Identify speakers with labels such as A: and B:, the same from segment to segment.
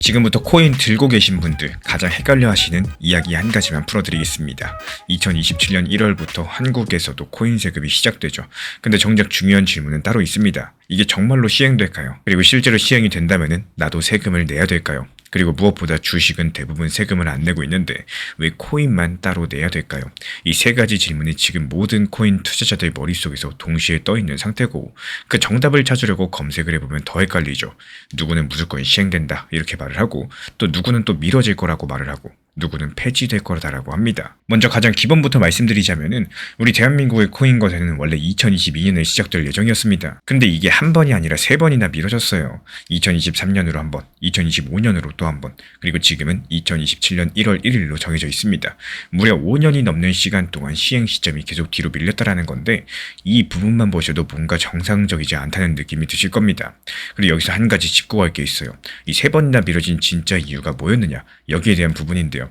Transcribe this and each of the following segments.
A: 지금부터 코인 들고 계신 분들 가장 헷갈려 하시는 이야기 한 가지만 풀어드리겠습니다. 2027년 1월부터 한국에서도 코인 세금이 시작되죠. 근데 정작 중요한 질문은 따로 있습니다. 이게 정말로 시행될까요? 그리고 실제로 시행이 된다면 나도 세금을 내야 될까요? 그리고 무엇보다 주식은 대부분 세금을 안 내고 있는데 왜 코인만 따로 내야 될까요? 이 세 가지 질문이 지금 모든 코인 투자자들 머릿속에서 동시에 떠 있는 상태고, 그 정답을 찾으려고 검색을 해보면 더 헷갈리죠. 누구는 무조건 시행된다 이렇게 말을 하고, 또 누구는 또 미뤄질 거라고 말을 하고, 누구는 폐지될 거다라고 합니다. 먼저 가장 기본부터 말씀드리자면은 우리 대한민국의 코인 거래는 원래 2022년에 시작될 예정이었습니다. 근데 이게 한 번이 아니라 세 번이나 미뤄졌어요. 2023년으로 한 번, 2025년으로 또 한 번, 그리고 지금은 2027년 1월 1일로 정해져 있습니다. 무려 5년이 넘는 시간 동안 시행 시점이 계속 뒤로 밀렸다라는 건데, 이 부분만 보셔도 뭔가 정상적이지 않다는 느낌이 드실 겁니다. 그리고 여기서 한 가지 짚고 갈 게 있어요. 이 세 번이나 미뤄진 진짜 이유가 뭐였느냐, 여기에 대한 부분인데요.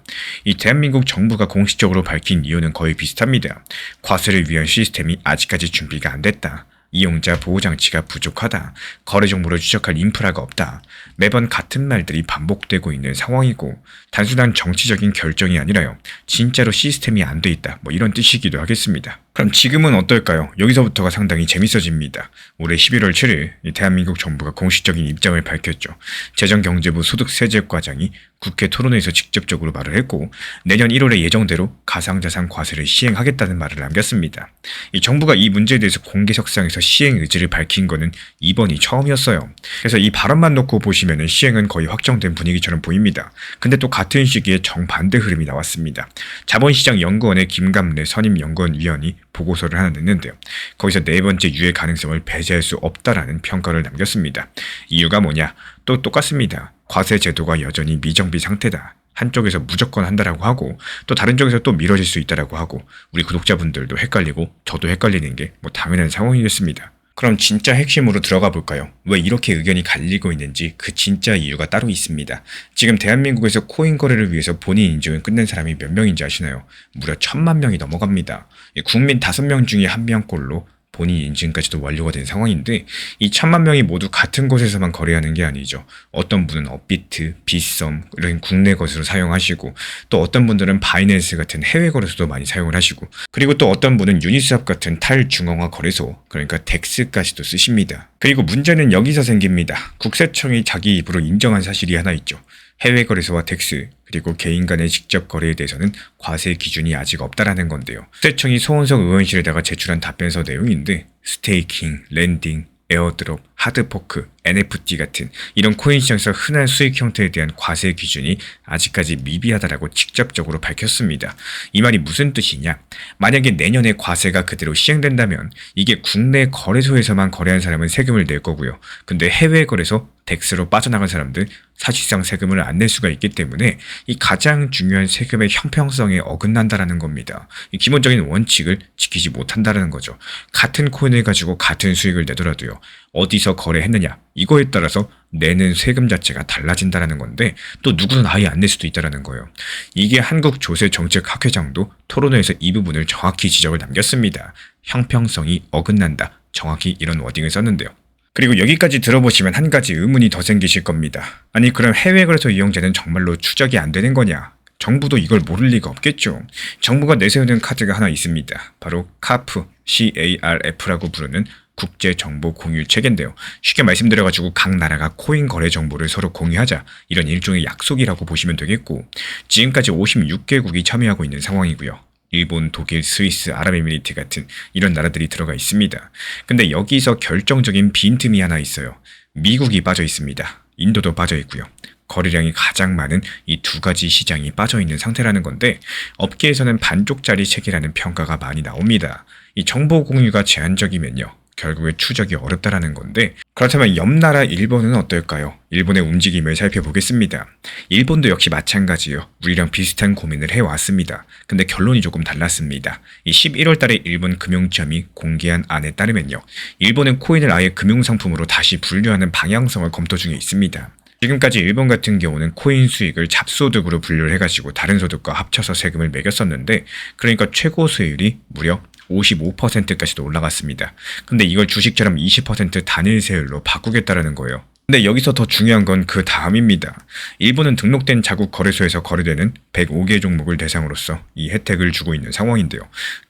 A: 이 대한민국 정부가 공식적으로 밝힌 이유는 거의 비슷합니다. 과세를 위한 시스템이 아직까지 준비가 안 됐다. 이용자 보호장치가 부족하다. 거래 정보를 추적할 인프라가 없다. 매번 같은 말들이 반복되고 있는 상황이고, 단순한 정치적인 결정이 아니라요, 진짜로 시스템이 안 돼 있다, 이런 뜻이기도 하겠습니다. 그럼 지금은 어떨까요? 여기서부터가 상당히 재밌어집니다. 올해 11월 7일 대한민국 정부가 공식적인 입장을 밝혔죠. 재정경제부 소득세제과장이 국회 토론회에서 직접적으로 말을 했고, 내년 1월에 예정대로 가상자산 과세를 시행하겠다는 말을 남겼습니다. 이 정부가 이 문제에 대해서 공개석상에서 시행 의지를 밝힌 거는 이번이 처음이었어요. 그래서 이 발언만 놓고 보시면 시행은 거의 확정된 분위기처럼 보입니다. 근데 또 같은 시기에 정반대 흐름이 나왔습니다. 자본시장연구원의 김감래 선임연구원위원이 보고서를 하나 냈는데요. 거기서 네 번째 유예 가능성을 배제할 수 없다라는 평가를 남겼습니다. 이유가 뭐냐? 또 똑같습니다. 과세 제도가 여전히 미정비 상태다. 한쪽에서 무조건 한다라고 하고, 또 다른 쪽에서 또 미뤄질 수 있다라고 하고, 우리 구독자분들도 헷갈리고 저도 헷갈리는 게 당연한 상황이겠습니다. 그럼 진짜 핵심으로 들어가 볼까요? 왜 이렇게 의견이 갈리고 있는지 그 진짜 이유가 따로 있습니다. 지금 대한민국에서 코인 거래를 위해서 본인 인증을 끝낸 사람이 몇 명인지 아시나요? 무려 1000만 명이 넘어갑니다. 국민 5명 중에 1명꼴로 본인 인증까지도 완료가 된 상황인데, 이 1000만 명이 모두 같은 곳에서만 거래하는 게 아니죠. 어떤 분은 업비트, 빗썸 이런 국내 것으로 사용하시고, 또 어떤 분들은 바이낸스 같은 해외 거래소도 많이 사용을 하시고, 그리고 또 어떤 분은 유니스왑 같은 탈중앙화 거래소, 그러니까 덱스까지도 쓰십니다. 그리고 문제는 여기서 생깁니다. 국세청이 자기 입으로 인정한 사실이 하나 있죠. 해외 거래소와 덱스, 그리고 개인 간의 직접 거래에 대해서는 과세 기준이 아직 없다라는 건데요. 국세청이 소원석 의원실에다가 제출한 답변서 내용인데, 스테이킹, 랜딩, 에어드롭, 하드포크, NFT 같은 이런 코인 시장에서 흔한 수익 형태에 대한 과세 기준이 아직까지 미비하다라고 직접적으로 밝혔습니다. 이 말이 무슨 뜻이냐? 만약에 내년에 과세가 그대로 시행된다면 이게 국내 거래소에서만 거래한 사람은 세금을 낼 거고요. 근데 해외 거래소, 덱스로 빠져나간 사람들 사실상 세금을 안 낼 수가 있기 때문에 이 가장 중요한 세금의 형평성에 어긋난다라는 겁니다. 이 기본적인 원칙을 지키지 못한다는 거죠. 같은 코인을 가지고 같은 수익을 내더라도요, 어디서 거래했느냐 이거에 따라서 내는 세금 자체가 달라진다는 건데, 또 누구는 아예 안 낼 수도 있다는 거예요. 이게 한국조세정책학회장도 토론회에서 이 부분을 정확히 지적을 남겼습니다. 형평성이 어긋난다, 정확히 이런 워딩을 썼는데요. 그리고 여기까지 들어보시면 한 가지 의문이 더 생기실 겁니다. 아니 그럼 해외 거래소 이용자는 정말로 추적이 안 되는 거냐? 정부도 이걸 모를 리가 없겠죠. 정부가 내세우는 카드가 하나 있습니다. 바로 CARF, CARF라고 부르는 국제정보 공유 체계인데요. 쉽게 말씀드려가지고 각 나라가 코인 거래 정보를 서로 공유하자, 이런 일종의 약속이라고 보시면 되겠고, 지금까지 56개국이 참여하고 있는 상황이고요. 일본, 독일, 스위스, 아랍에미리트 같은 이런 나라들이 들어가 있습니다. 근데 여기서 결정적인 빈틈이 하나 있어요. 미국이 빠져 있습니다. 인도도 빠져 있고요. 거래량이 가장 많은 이 두 가지 시장이 빠져 있는 상태라는 건데, 업계에서는 반쪽짜리 체계라는 평가가 많이 나옵니다. 이 정보 공유가 제한적이면요, 결국에 추적이 어렵다라는 건데, 그렇다면 옆 나라 일본은 어떨까요? 일본의 움직임을 살펴보겠습니다. 일본도 역시 마찬가지예요. 우리랑 비슷한 고민을 해왔습니다. 근데 결론이 조금 달랐습니다. 이 11월 달에 일본 금융청이 공개한 안에 따르면요, 일본은 코인을 아예 금융상품으로 다시 분류하는 방향성을 검토 중에 있습니다. 지금까지 일본 같은 경우는 코인 수익을 잡소득으로 분류를 해가지고 다른 소득과 합쳐서 세금을 매겼었는데, 그러니까 최고 수익률이 무려 55%까지도 올라갔습니다. 근데 이걸 주식처럼 20% 단일 세율로 바꾸겠다라는 거예요. 근데 여기서 더 중요한 건 그 다음입니다. 일본은 등록된 자국 거래소에서 거래되는 105개 종목을 대상으로서 이 혜택을 주고 있는 상황인데요.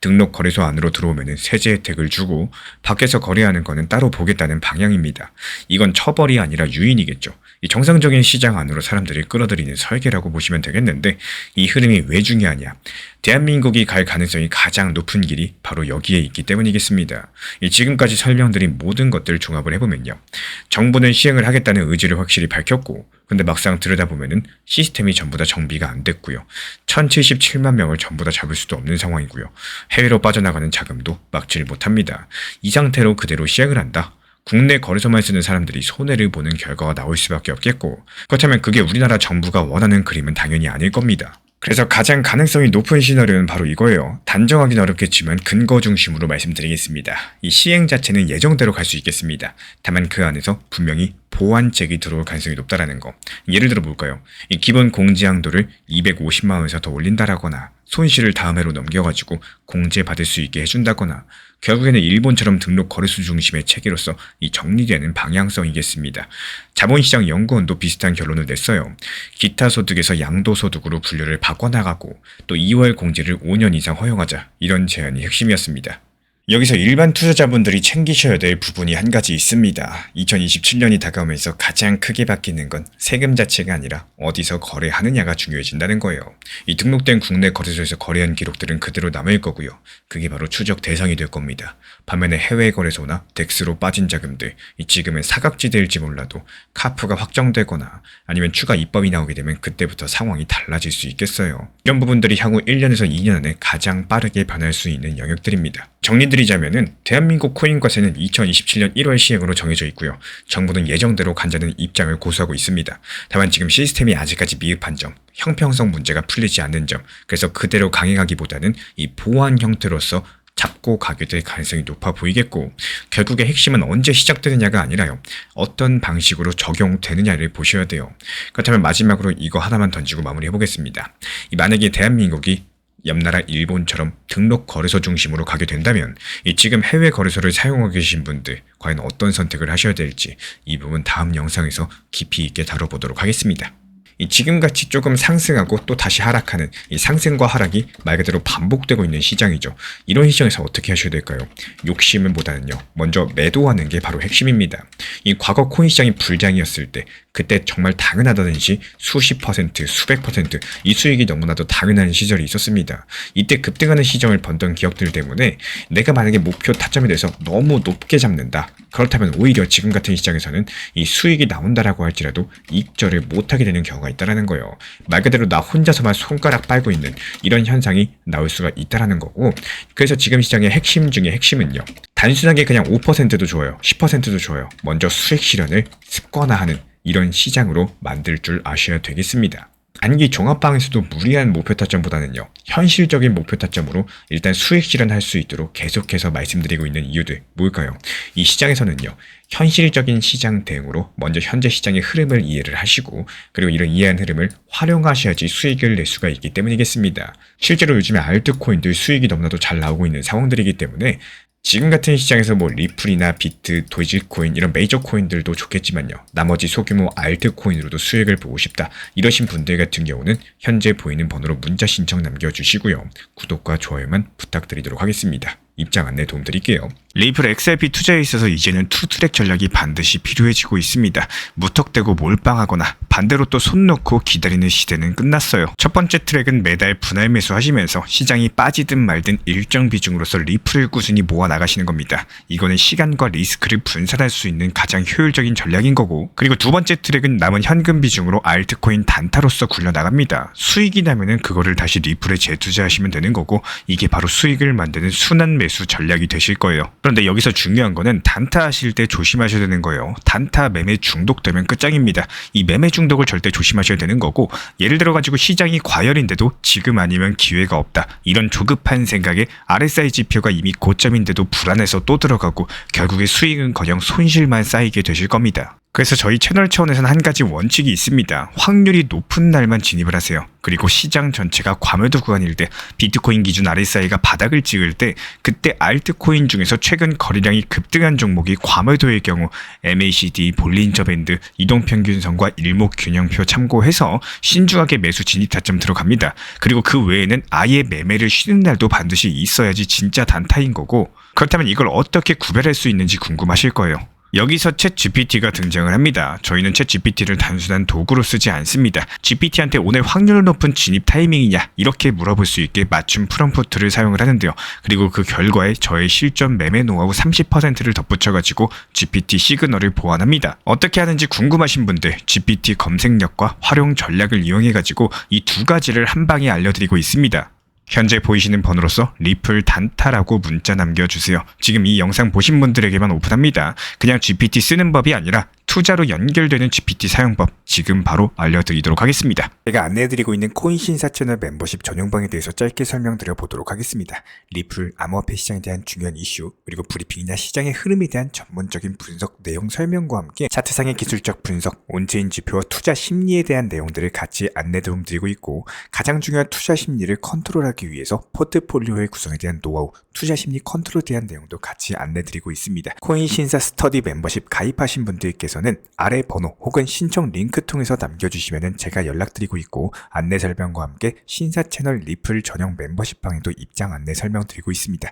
A: 등록 거래소 안으로 들어오면 세제 혜택을 주고 밖에서 거래하는 거는 따로 보겠다는 방향입니다. 이건 처벌이 아니라 유인이겠죠. 이 정상적인 시장 안으로 사람들을 끌어들이는 설계라고 보시면 되겠는데 이 흐름이 왜 중요하냐? 대한민국이 갈 가능성이 가장 높은 길이 바로 여기에 있기 때문이겠습니다. 지금까지 설명드린 모든 것들 종합을 해보면요. 정부는 시행을 하겠다는 의지를 확실히 밝혔고 근데 막상 들여다보면은 시스템이 전부 다 정비가 안 됐고요. 1077만 명을 전부 다 잡을 수도 없는 상황이고요. 해외로 빠져나가는 자금도 막지를 못합니다. 이 상태로 그대로 시행을 한다. 국내 거래소만 쓰는 사람들이 손해를 보는 결과가 나올 수밖에 없겠고 그렇다면 그게 우리나라 정부가 원하는 그림은 당연히 아닐 겁니다. 그래서 가장 가능성이 높은 시나리오는 바로 이거예요. 단정하기는 어렵겠지만 근거 중심으로 말씀드리겠습니다. 이 시행 자체는 예정대로 갈 수 있겠습니다. 다만 그 안에서 분명히 보완책이 들어올 가능성이 높다라는 거. 예를 들어 볼까요? 이 기본 공제항도를 250만 원에서 더 올린다라거나 손실을 다음 해로 넘겨가지고 공제받을 수 있게 해준다거나 결국에는 일본처럼 등록 거래소 중심의 체계로서 이 정리되는 방향성이겠습니다. 자본시장 연구원도 비슷한 결론을 냈어요. 기타 소득에서 양도소득으로 분류를 바꿔나가고 또 2월 공제를 5년 이상 허용하자 이런 제안이 핵심이었습니다. 여기서 일반 투자자분들이 챙기셔야 될 부분이 한 가지 있습니다. 2027년이 다가오면서 가장 크게 바뀌는 건 세금 자체가 아니라 어디서 거래하느냐가 중요해진다는 거예요. 이 등록된 국내 거래소에서 거래한 기록들은 그대로 남을 거고요. 그게 바로 추적 대상이 될 겁니다. 반면에 해외 거래소나 덱스로 빠진 자금들, 지금은 사각지대일지 몰라도 카프가 확정되거나 아니면 추가 입법이 나오게 되면 그때부터 상황이 달라질 수 있겠어요. 이런 부분들이 향후 1년에서 2년 안에 가장 빠르게 변할 수 있는 영역들입니다. 정리드리자면은 대한민국 코인과세는 2027년 1월 시행으로 정해져 있고요. 정부는 예정대로 간자는 입장을 고수하고 있습니다. 다만 지금 시스템이 아직까지 미흡한 점, 형평성 문제가 풀리지 않는 점, 그래서 그대로 강행하기보다는 이 보완 형태로서 잡고 가게 될 가능성이 높아 보이겠고 결국에 핵심은 언제 시작되느냐가 아니라요. 어떤 방식으로 적용되느냐를 보셔야 돼요. 그렇다면 마지막으로 이거 하나만 던지고 마무리해보겠습니다. 만약에 대한민국이 옆나라 일본처럼 등록 거래소 중심으로 가게 된다면 지금 해외 거래소를 사용하고 계신 분들 과연 어떤 선택을 하셔야 될지 이 부분 다음 영상에서 깊이 있게 다뤄보도록 하겠습니다. 지금같이 조금 상승하고 또 다시 하락하는 이 상승과 하락이 말 그대로 반복되고 있는 시장이죠. 이런 시장에서 어떻게 하셔야 될까요? 욕심보다는요. 먼저 매도하는 게 바로 핵심입니다. 이 과거 코인 시장이 불장이었을 때 그때 정말 당연하다든지 수십 퍼센트, 수백 퍼센트 이 수익이 너무나도 당연한 시절이 있었습니다. 이때 급등하는 시장을 번던 기억들 때문에 내가 만약에 목표 타점에 대해서 너무 높게 잡는다. 그렇다면 오히려 지금 같은 시장에서는 이 수익이 나온다라고 할지라도 익절을 못하게 되는 경우가 있다라는 거예요. 말 그대로 나 혼자서만 손가락 빨고 있는 이런 현상이 나올 수가 있다라는 거고 그래서 지금 시장의 핵심 중에 핵심은요. 단순하게 그냥 5%도 좋아요. 10%도 좋아요. 먼저 수익 실현을 습관화하는 이런 시장으로 만들 줄 아셔야 되겠습니다. 단기 종합방에서도 무리한 목표 타점보다는요. 현실적인 목표 타점으로 일단 수익 실현할 수 있도록 계속해서 말씀드리고 있는 이유들 뭘까요? 이 시장에서는요. 현실적인 시장 대응으로 먼저 현재 시장의 흐름을 이해를 하시고 그리고 이런 이해한 흐름을 활용하셔야지 수익을 낼 수가 있기 때문이겠습니다. 실제로 요즘에 알트코인들 수익이 너무나도 잘 나오고 있는 상황들이기 때문에 지금 같은 시장에서 리플이나 비트, 도지코인 이런 메이저 코인들도 좋겠지만요. 나머지 소규모 알트코인으로도 수익을 보고 싶다. 이러신 분들 같은 경우는 현재 보이는 번호로 문자 신청 남겨주시고요. 구독과 좋아요만 부탁드리도록 하겠습니다. 입장 안내 도움드릴게요. 리플 XRP 투자에 있어서 이제는 투트랙 전략이 반드시 필요해지고 있습니다. 무턱대고 몰빵하거나 반대로 또 손 놓고 기다리는 시대는 끝났어요. 첫 번째 트랙은 매달 분할 매수하시면서 시장이 빠지든 말든 일정 비중으로서 리플을 꾸준히 모아 나가시는 겁니다. 이거는 시간과 리스크를 분산할 수 있는 가장 효율적인 전략인 거고 그리고 두 번째 트랙은 남은 현금 비중으로 알트코인 단타로서 굴려나갑니다. 수익이 나면은 그거를 다시 리플에 재투자하시면 되는 거고 이게 바로 수익을 만드는 순환 매수 전략이 되실 거예요. 그런데 여기서 중요한 거는 단타 하실 때 조심하셔야 되는 거예요. 단타 매매 중독되면 끝장입니다. 이 매매 중독을 절대 조심하셔야 되는 거고 예를 들어 가지고 시장이 과열인데도 지금 아니면 기회가 없다. 이런 조급한 생각에 RSI 지표가 이미 고점인데도 불안해서 또 들어가고 결국에 수익은 그냥 손실만 쌓이게 되실 겁니다. 그래서 저희 채널 차원에서는 한 가지 원칙이 있습니다. 확률이 높은 날만 진입을 하세요. 그리고 시장 전체가 과매도 구간일 때, 비트코인 기준 RSI가 바닥을 찍을 때, 그때 알트코인 중에서 최근 거래량이 급등한 종목이 과매도의 경우 MACD, 볼린저 밴드, 이동평균선과 일목균형표 참고해서 신중하게 매수 진입 타점 들어갑니다. 그리고 그 외에는 아예 매매를 쉬는 날도 반드시 있어야지 진짜 단타인 거고, 그렇다면 이걸 어떻게 구별할 수 있는지 궁금하실 거예요. 여기서 챗 GPT가 등장을 합니다. 저희는 챗 GPT를 단순한 도구로 쓰지 않습니다. GPT한테 오늘 확률 높은 진입 타이밍이냐 이렇게 물어볼 수 있게 맞춤 프롬프트를 사용을 하는데요. 그리고 그 결과에 저의 실전 매매 노하우 30%를 덧붙여가지고 GPT 시그널을 보완합니다. 어떻게 하는지 궁금하신 분들 GPT 검색력과 활용 전략을 이용해가지고 이 두 가지를 한 방에 알려드리고 있습니다. 현재 보이시는 번호로서 리플 단타라고 문자 남겨주세요. 지금 이 영상 보신 분들에게만 오픈합니다. 그냥 GPT 쓰는 법이 아니라 투자로 연결되는 GPT 사용법 지금 바로 알려드리도록 하겠습니다. 제가 안내해드리고 있는 코인 신사 채널 멤버십 전용방에 대해서 짧게 설명드려 보도록 하겠습니다. 리플, 암호화폐 시장에 대한 중요한 이슈, 그리고 브리핑이나 시장의 흐름에 대한 전문적인 분석 내용 설명과 함께 차트상의 기술적 분석, 온체인 지표와 투자 심리에 대한 내용들을 같이 안내 도움 드리고 있고, 가장 중요한 투자 심리를 컨트롤하기 위해서 포트폴리오의 구성에 대한 노하우, 투자 심리 컨트롤에 대한 내용도 같이 안내드리고 있습니다. 코인 신사 스터디 멤버십 가입하신 분들께서는 아래 번호 혹은 신청 링크 통해서 남겨주시면 제가 연락드리고 있고, 안내 설명과 함께 신사 채널 리플 전용 멤버십 방에도 입장 안내 설명드리고 있습니다.